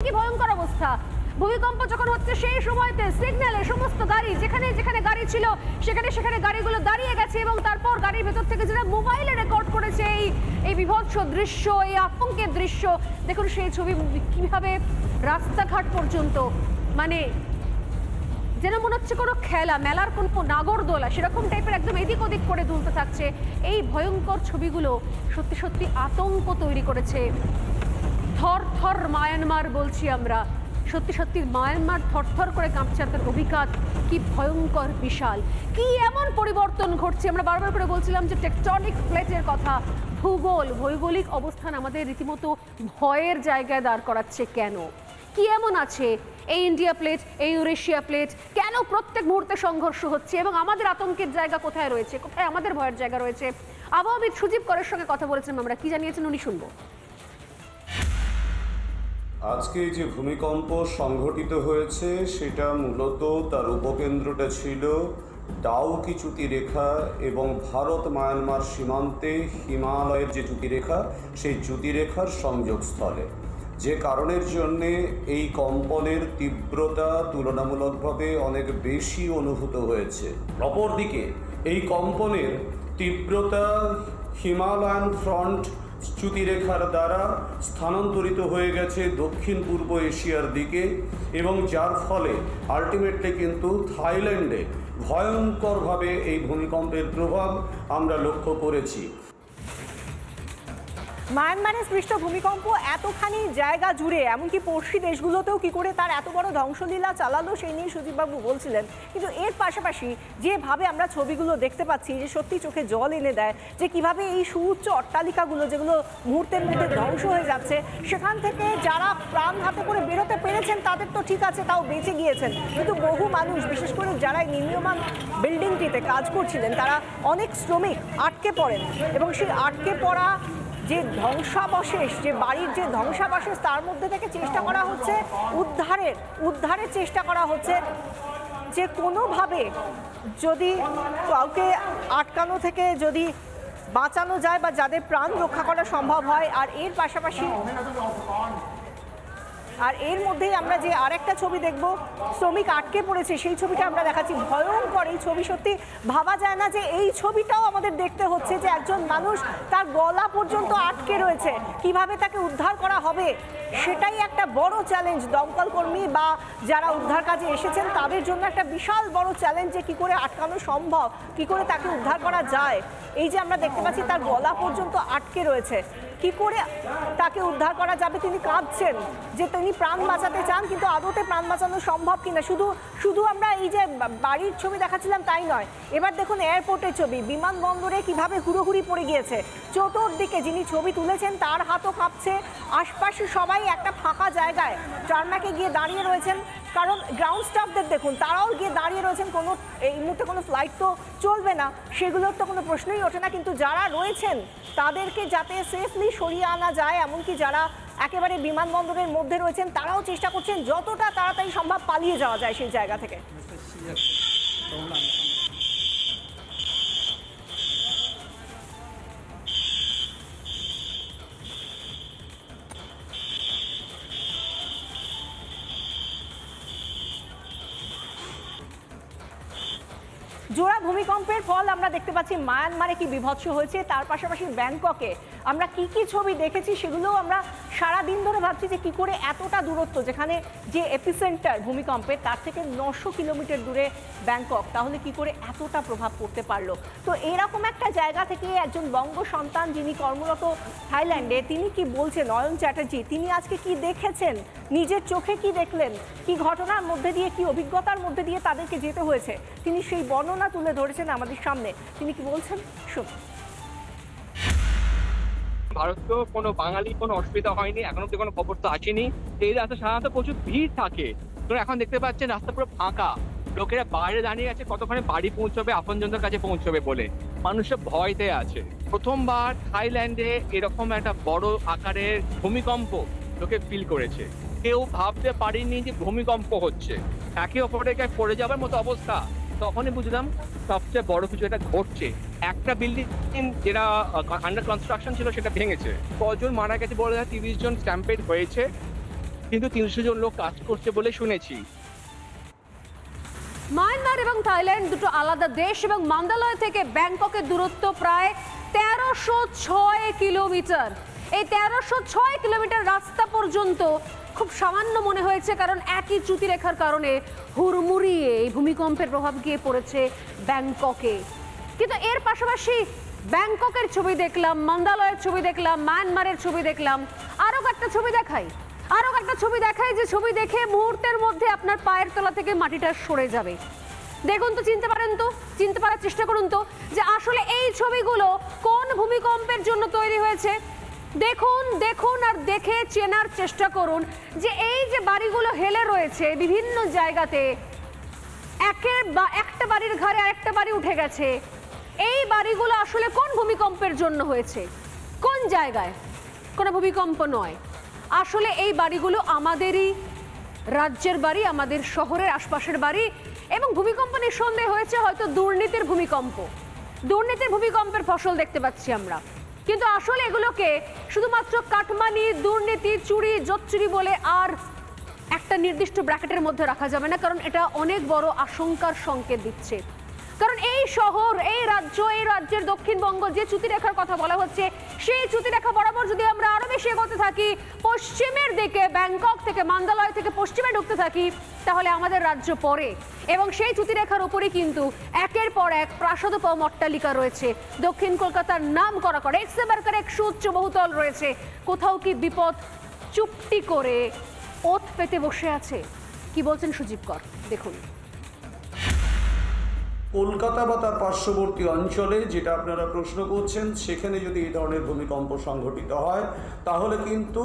কি ভয়ঙ্কর অবস্থা। ভূমিকম্প যখন হচ্ছে সেই সময়তে সিগন্যালে সমস্ত গাড়ি যেখানে যেখানে গাড়ি ছিল সেখানে সেখানে গাড়িগুলো দাঁড়িয়ে গেছে এবং তারপর গাড়ির ভেতর থেকে যারা মোবাইলে রেকর্ড করেছে এই বিভৎস দৃশ্য, এই আতঙ্কের দৃশ্য, দেখুন সেই ছবি কিভাবে রাস্তাঘাট পর্যন্ত মানে যেন মনে হচ্ছে কোনো খেলা, মেলার কোনো নাগরদোলা সেরকম টাইপের একদম এদিক ওদিক করে দুলতে থাকছে। এই ভয়ঙ্কর ছবিগুলো সত্যি সত্যি আতঙ্ক তৈরি করেছে। থর থর মায়ানমার বলছি আমরা, সত্যি সত্যি মায়ানমার থরথর করে কাঁপছে। তার অভিঘাত কি ভয়ঙ্কর, বিশাল, কি এমন পরিবর্তন ঘটছে। আমরা বারবার করে বলছিলাম যে টেকটনিক প্লেটের কথা, ভৌগোলিক অবস্থান আমাদের রীতিমতো ভয়ের জায়গায় দাঁড় করাচ্ছে। কেন, কি এমন আছে এই ইন্ডিয়া প্লেট, এই ইউরেশিয়া প্লেট, কেন প্রত্যেক মুহূর্তে সংঘর্ষ হচ্ছে এবং আমাদের আতঙ্কের জায়গা কোথায় রয়েছে, কোথায় আমাদের ভয়ের জায়গা রয়েছে। আবহাওয়াবিদ সুজিব করের সঙ্গে কথা বলেছিলাম আমরা, কি জানিয়েছেন উনি শুনবো। আজকে যে ভূমিকম্প সংঘটিত হয়েছে সেটা মূলত তার উপকেন্দ্রটা ছিল ডাউকি চ্যুতিরেখা এবং ভারত মায়ানমার সীমান্তে হিমালয়ের যে চ্যুতিরেখা সেই চ্যুতিরেখার সংযোগস্থলে, যে কারণের জন্যে এই কম্পনের তীব্রতা তুলনামূলকভাবে অনেক বেশি অনুভূত হয়েছে। অপরদিকে এই কম্পনের তীব্রতা হিমালয়ান ফ্রন্ট চ্যুতিরেখার দ্বারা স্থানান্তরিত হয়ে গেছে দক্ষিণ পূর্ব এশিয়ার দিকে এবং যার ফলে আলটিমেটলি কিন্তু থাইল্যান্ডে ভয়ঙ্করভাবে এই ভূমিকম্পের প্রভাব আমরা লক্ষ্য করেছি। মায়ানমারের সৃষ্ট ভূমিকম্প এতখানি জায়গা জুড়ে, এমনকি পড়শি দেশগুলোতেও কি করে তার এত বড় ধ্বংসলীলা চালালো সেই নিয়ে সুজিববাবু বলছিলেন। কিন্তু এর পাশাপাশি যেভাবে আমরা ছবিগুলো দেখতে পাচ্ছি, যে সত্যি চোখে জল এনে দেয়, যে কিভাবে এই সুউচ্চ অট্টালিকাগুলো যেগুলো মুহূর্তের মধ্যে ধ্বংস হয়ে যাচ্ছে, সেখান থেকে যারা প্রাণ হাতে করে বেরোতে পেরেছেন তাদের তো ঠিক আছে, তাও বেঁচে গিয়েছেন, কিন্তু বহু মানুষ, বিশেষ করে যারা নির্মীয়মান বিল্ডিংটিতে কাজ করছিলেন, তারা অনেক শ্রমিক আটকে পড়েন এবং সেই আটকে পড়া যে ধ্বংসাবশেষ, যে বাড়ির যে ধ্বংসাবশেষ, তার মধ্যে থেকে চেষ্টা করা হচ্ছে উদ্ধারের চেষ্টা করা হচ্ছে, যে কোনোভাবে যদি কাউকে আটকানো থেকে যদি বাঁচানো যায় বা যাদের প্রাণ রক্ষা করা সম্ভব হয়। আর এর পাশাপাশি এর মধ্যেই আমরা যে আরেকটা ছবি দেখব, শ্রমিক আটকে পড়েছে, সেই ছবিটা আমরা দেখাচ্ছি। ভয়ঙ্কর এই ছবি, সত্যি ভাবা যায় না যে এই ছবিটাও আমাদের দেখতে হচ্ছে, যে একজন মানুষ তার গলা পর্যন্ত আটকে রয়েছে, কিভাবে তাকে উদ্ধার করা হবে সেটাই একটা বড় চ্যালেঞ্জ। দমকল কর্মী বা যারা উদ্ধার কাজে এসেছেন তাদের জন্য একটা বিশাল বড় চ্যালেঞ্জ, যে কী করে আটকানো সম্ভব, কী করে তাকে উদ্ধার করা যায়। এই যে আমরা দেখতে পাচ্ছি তার গলা পর্যন্ত আটকে রয়েছে, কি করে তাকে উদ্ধার করা যাবে। তিনি কাঁদছেন যে তিনি প্রাণ বাঁচাতে চান, কিন্তু আদতে প্রাণ বাঁচানো সম্ভব কিনা। শুধু আমরা এই যে বাড়ির ছবি দেখাচ্ছিলাম তাই নয়, এবার দেখুন এয়ারপোর্টের ছবি, বিমানবন্দরে কিভাবে হুড়োহুড়ি পড়ে গিয়েছে। চতুর্দিকে যিনি ছবি তুলেছেন তার হাতও কাঁপছে, আশপাশে সবাই একটা ফাঁকা জায়গায় টার্মাকে গিয়ে দাঁড়িয়ে রয়েছেন, কারণ গ্রাউন্ড স্টাফদের দেখুন তারাও গিয়ে দাঁড়িয়ে রয়েছেন। এই মুহূর্তে কোনো ফ্লাইট তো চলবে না, সেগুলোর তো কোনো প্রশ্নই ওঠে না, কিন্তু যারা রয়েছেন তাদেরকে যাতে সেফলি সরিয়ে আনা যায়, এমনকি যারা একেবারে বিমানবন্দরের মধ্যে রয়েছেন তারাও চেষ্টা করছেন যতটা তাড়াতাড়ি সম্ভব পালিয়ে যাওয়া যায় সেই জায়গা থেকে। জোড়া ভূমিকম্পের ফল আমরা দেখতে পাচ্ছি মায়ানমারে কি বিভৎস হয়েছে, তার পাশাপাশি ব্যাংককে আমরা কি কি ছবি দেখেছি সেগুলোও আমরা সারা দিন ধরে ভাবছি যে কি করে এতটা দূরত্ব, যেখানে যে এপিসেন্টার ভূমিকম্পের তার থেকে 900 কিলোমিটার দূরে ব্যাংকক, তাহলে কি করে এতটা প্রভাব পড়তে পারলো। তো এরকম একটা জায়গা থেকে একজন বঙ্গ সন্তান যিনি কর্মরত থাইল্যান্ডে, তিনি কি বলছেন, অয়ন চ্যাটার্জি, তিনি আজকে কি দেখেছেন, নিজের চোখে কি দেখলেন, কি ঘটনার মধ্যে দিয়ে, কি অভিজ্ঞতার মধ্যে দিয়ে তাদেরকে যেতে হয়েছে, তিনি সেই বর্ণনা তুলে ধরেছেন আমাদের সামনে। তিনি কি বলছেন শুনুন। ভারতেও কোনো বাঙালি কোনো অসুবিধা হয়নি, এখন অব্দি কোনো খবর তো আসেনি। এই রাস্তা সাধারণত প্রচুর ভিড় থাকে, তো এখন দেখতে পাচ্ছেন রাস্তা পুরো ফাঁকা, লোকেরা বাইরে দাঁড়িয়ে আছে কতক্ষণে বাড়ি পৌঁছবে, আপনজনদের কাছে পৌঁছবে বলে, মানুষের ভয়তে আছে। প্রথমবার থাইল্যান্ডে এরকম একটা বড় আকারের ভূমিকম্প লোকে ফিল করেছে, কেউ ভাবতে পারেনি যে ভূমিকম্প হচ্ছে, একে অপরের গায়ে পড়ে যাবার মতো অবস্থা। তখনই বুঝলাম সবচেয়ে বড় কিছু একটা ঘটছে। একটা বিল্ডিং যেটা আন্ডার কনস্ট্রাকশন ছিল সেটা ভেঙেছে, কজন মারা গেছে বলে 30 জন স্ট্যাম্পেড হয়েছে। কিন্তু 300 জন লোক কাজ করছে বলে শুনেছি। মায়ানমার এবং থাইল্যান্ড দুটো আলাদা দেশ এবং মান্দালয় থেকে ব্যাংককের দূরত্ব প্রায় 1306 কিলোমিটার। এই 1306 কিলোমিটার রাস্তা পর্যন্ত খুব সামান্য মনে হয়েছে, কারণ একই চ্যুতিরেখার কারণে হুড়মুড়িয়ে এই ভূমিকম্পের প্রভাব গিয়ে পড়েছে ব্যাংককে। কিন্তু এর পাশাপাশি ব্যাংককের ছবি দেখলাম, মান্দালয়ের ছবি দেখলাম, মায়ানমারের ছবি দেখলাম, আরও একটা ছবি দেখাই যে ছবি দেখে মুহূর্তের মধ্যে আপনার পায়ের তলা থেকে মাটিটা সরে যাবে। দেখুন তো, চিনতে পারার চেষ্টা করুন তো যে আসলে এই ছবিগুলো কোন ভূমিকম্পের জন্য তৈরি হয়েছে। দেখুন আর দেখে চেনার চেষ্টা করুন যে এই যে বাড়িগুলো হেলে রয়েছে বিভিন্ন জায়গাতে, একটা বাড়ির ঘাড়ে আরেকটা বাড়ি উঠে গেছে। এই বাড়িগুলো আসলে কোন ভূমিকম্পের জন্য হয়েছে? কোন জায়গায়? কোনো ভূমিকম্প নয়, আসলে এই বাড়িগুলো আমাদেরই রাজ্যের বাড়ি, আমাদের শহরের আশপাশের বাড়ি। এবং ভূমিকম্প নিঃসন্দেহে হয়েছে হয়তো দুর্নীতির ভূমিকম্পের ফসল দেখতে পাচ্ছি আমরা। কিন্তু আসলে এগুলোকে শুধুমাত্র কাটমানি, দুর্নীতি, চুরি, জোচ্চুরি বলে আর একটা নির্দিষ্ট ব্র্যাকেটের মধ্যে রাখা যাবে না, কারণ এটা অনেক বড় আশঙ্কার সংকেত দিচ্ছে। কারণ এই শহর, এই রাজ্যের দক্ষিণবঙ্গ যে চ্যুতিরেখার কথা বলা হচ্ছে, সেই চ্যুতিরেখা বরাবর যদি আমরা আরো বেশি এগোতে থাকি, পশ্চিমের দিকে ব্যাংকক থেকে, মান্দালয় থেকে পশ্চিমে ঢুকতে থাকি, তাহলে আমাদের রাজ্য পড়ে। এবং সেই চ্যুতিরেখার উপরে কিন্তু একের পর এক প্রাসাদোপম অট্টালিকা রয়েছে। দক্ষিণ কলকাতার নাম করা এক সুউচ্চ বহুতল রয়েছে। কোথাও কি বিপদ চুপটি করে ওত পেতে বসে আছে? কি বলছেন সুজিব কর, দেখুন। কলকাতা বা তার পার্শ্ববর্তী অঞ্চলে যেটা আপনারা প্রশ্ন করছেন, সেখানে যদি এই ধরনের ভূমিকম্প সংঘটিত হয় তাহলে কিন্তু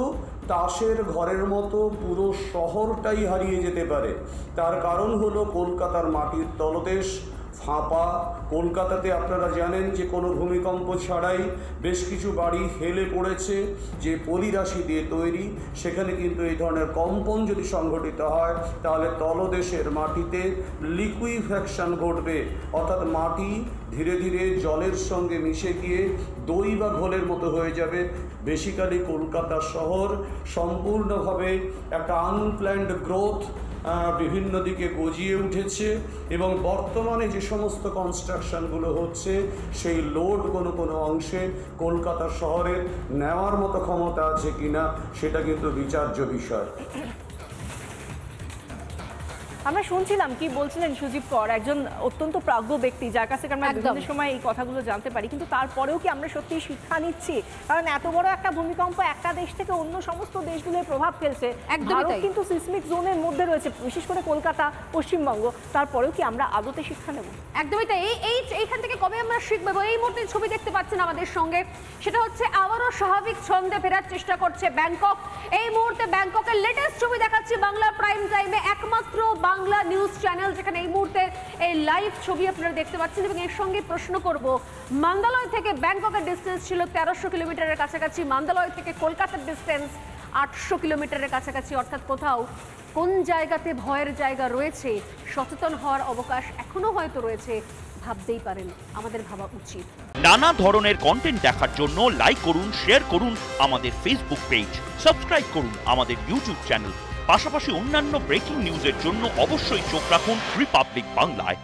তাসের ঘরের মতো পুরো শহরটাই হারিয়ে যেতে পারে। তার কারণ হলো কলকাতার মাটির তলদেশ ফাঁপা। কলকাতাতে আপনারা জানেন যে কোনো ভূমিকম্প ছাড়াই বেশ কিছু বাড়ি হেলে পড়েছে, যে পলিরাশি দিয়ে তৈরি। সেখানে কিন্তু এই ধরনের কম্পন যদি সংঘটিত হয় তাহলে তলদেশের মাটিতে লিকুইফ্যাকশন ঘটবে, অর্থাৎ মাটি ধীরে ধীরে জলের সঙ্গে মিশে গিয়ে দই বা ঘোলের মতো হয়ে যাবে। বেসিক্যালি কলকাতা শহর সম্পূর্ণভাবে একটা আনপ্ল্যান্ড গ্রোথ বিভিন্ন দিকে গজিয়ে উঠেছে এবং বর্তমানে যে সমস্ত কনস্ট্রাকশনগুলো হচ্ছে সেই লোড কোনো অংশে কলকাতা শহরের নেওয়ার মতো ক্ষমতা আছে কিনা সেটা কিন্তু বিচার্য বিষয়। আমরা শুনছিলাম কি বলছিলেন সুজিব কর, একজন অত্যন্ত প্রাজ্ঞ ব্যক্তি যার কাছ থেকে আমরা বিভিন্ন সময় এই কথাগুলো জানতে পারি। কিন্তু তারপরেও কি আমরা সত্যি শিক্ষা নিচ্ছি? কারণ এত বড় একটা ভূমিকম্প একটা দেশ থেকে অন্য সমস্ত দেশগুলোর প্রভাব ফেলছে। ভারত কিন্তু সিসমিক জোনের মধ্যে রয়েছে, বিশেষ করে কলকাতা, পশ্চিমবঙ্গ। তারপরেও কি আমরা আদতে শিক্ষা নেব? একদমই তাই। এইখান থেকে কবে আমরা শিখবো? এই মুহূর্তে ছবি দেখতে পাচ্ছেন আমাদের সঙ্গে, সেটা হচ্ছে আবারও স্বাভাবিক ছন্দে ফেরার চেষ্টা করছে ব্যাংকক। এই মুহূর্তে ব্যাংককের লেটেস্ট ছবি দেখাচ্ছি বাংলা প্রাইম টাইমে, একমাত্র বাংলা নিউজ চ্যানেল যেখানে এই মুহূর্তে এই লাইভ ছবি আপনারা দেখতে পাচ্ছেন। এবং এর সঙ্গে প্রশ্ন করব, মান্দালয় থেকে ব্যাংককের ডিস্টেন্স ছিল 1300 কিলোমিটারের কাছাকাছি, মান্দালয় থেকে কলকাতার ডিস্টেন্স 800 কিলোমিটারের কাছাকাছি। অর্থাৎ কোথাও কোন জায়গাতে ভয়ের জায়গা রয়েছে, সচেতন হওয়ার অবকাশ এখনো হয়তো রয়েছে, ভাবতেই পারেন, আমাদের ভাবা উচিত। নানা ধরনের কন্টেন্ট দেখার জন্য লাইক করুন, শেয়ার করুন আমাদের ফেসবুক পেজ, সাবস্ক্রাইব করুন আমাদের ইউটিউব চ্যানেল। পাশাপাশি অন্যান্য ব্রেকিং নিউজের জন্য অবশ্যই চোখ রাখুন রিপাবলিক বাংলায়।